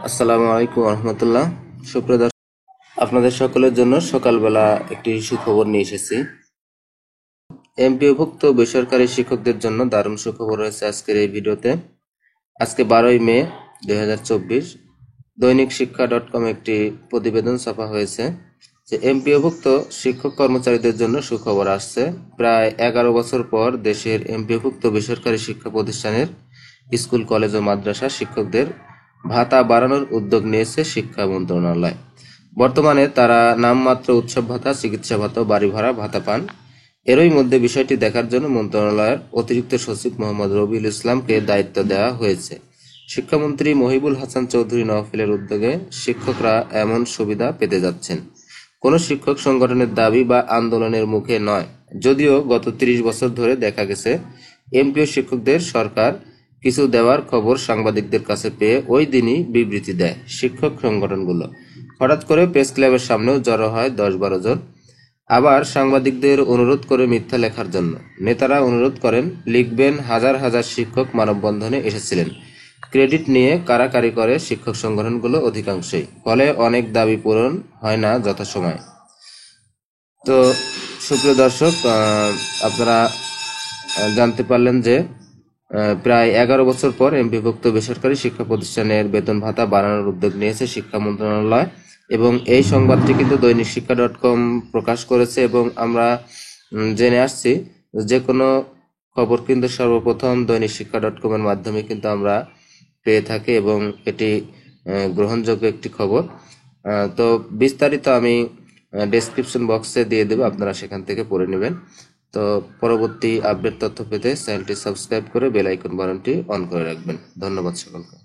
আসসালামু আলাইকুম রহমতুল্লাহ। সুপ্রিয় দর্শক, আপনাদের সকলের জন্য সকালবেলা একটি সুখবর নিয়ে এসেছি। এমপিওভুক্ত বেসরকারি শিক্ষকদের জন্য দারুণ সুখবর রয়েছে আজকের এই ভিডিওতে। আজকে 12ই মে 2024 দৈনিক শিক্ষা .com একটি প্রতিবেদন ছাপা হয়েছে যে এমপিওভুক্ত শিক্ষক কর্মচারীদের জন্য সুখবর আসছে। প্রায় 11 বছর পর দেশের এমপিওভুক্ত বেসরকারি শিক্ষা প্রতিষ্ঠানের স্কুল, কলেজ ও মাদ্রাসা শিক্ষকদের ভাতা বাড়ানোর উদ্যোগ নিয়েছে শিক্ষা মন্ত্রণালয়। বর্তমানে তারা নামমাত্র উৎসব ভাতা, চিকিৎসা ভাতা ও বাড়ি ভাড়া ভাতা পান। এরই মধ্যে বিষয়টি দেখার জন্য মন্ত্রণালয়ের অতিরিক্ত সচিব মোহাম্মদ রবিউল ইসলামকে দায়িত্ব দেওয়া হয়েছে। শিক্ষামন্ত্রী মহিবুল হাসান চৌধুরী নওফেলের উদ্যোগে শিক্ষকরা এমন সুবিধা পেতে যাচ্ছেন। কোনো শিক্ষক সংগঠনের দাবি বা আন্দোলনের মুখে নয়। যদিও গত 30 বছর ধরে দেখা গেছে এমপিও শিক্ষকদের সরকার কিছু দেওয়ার খবর সাংবাদিকদের কাছে পেয়ে ওই দিনই বিবৃতি দেয় শিক্ষক সংগঠনগুলো। হঠাৎ করে প্রেস ক্লাবের সামনেও জড়ো হয় 10-12 জন। আবার সাংবাদিকদের অনুরোধ করে মিথ্যা লেখার জন্য। নেতারা অনুরোধ করেন, লিখবেন হাজার হাজার শিক্ষক মানববন্ধনে এসেছিলেন। ক্রেডিট নিয়ে কারাকারি করে শিক্ষক সংগঠনগুলো অধিকাংশই। ফলে অনেক দাবি পূরণ হয় না যথাসময়ে। তো সুপ্রিয় দর্শক, আপনারা জানতে পারলেন যে প্রায় 11 বছর পর এমপিভুক্ত বেসরকারি শিক্ষা প্রতিষ্ঠানের বেতন ভাতা বাড়ানোর উদ্যোগ নিয়েছে শিক্ষা মন্ত্রণালয়, এবং এই সংবাদটি কিন্তু দৈনিক শিক্ষা .com প্রকাশ করেছে। এবং আমরা জেনে আসছি যে কোনো খবর কিন্তু সর্বপ্রথম দৈনিক শিক্ষা .com এর মাধ্যমে কিন্তু আমরা পেয়ে থাকি, এবং এটি গ্রহণযোগ্য একটি খবর। তো বিস্তারিত আমি ডেসক্রিপশন বক্সে দিয়ে দেব, আপনারা সেখান থেকে পড়ে নেবেন। তো পরবর্তী আপডেট তথ্য পেতে চ্যানেলটি সাবস্ক্রাইব করে বেল আইকন বাটনটি অন করে রাখবেন। ধন্যবাদ সকলকে।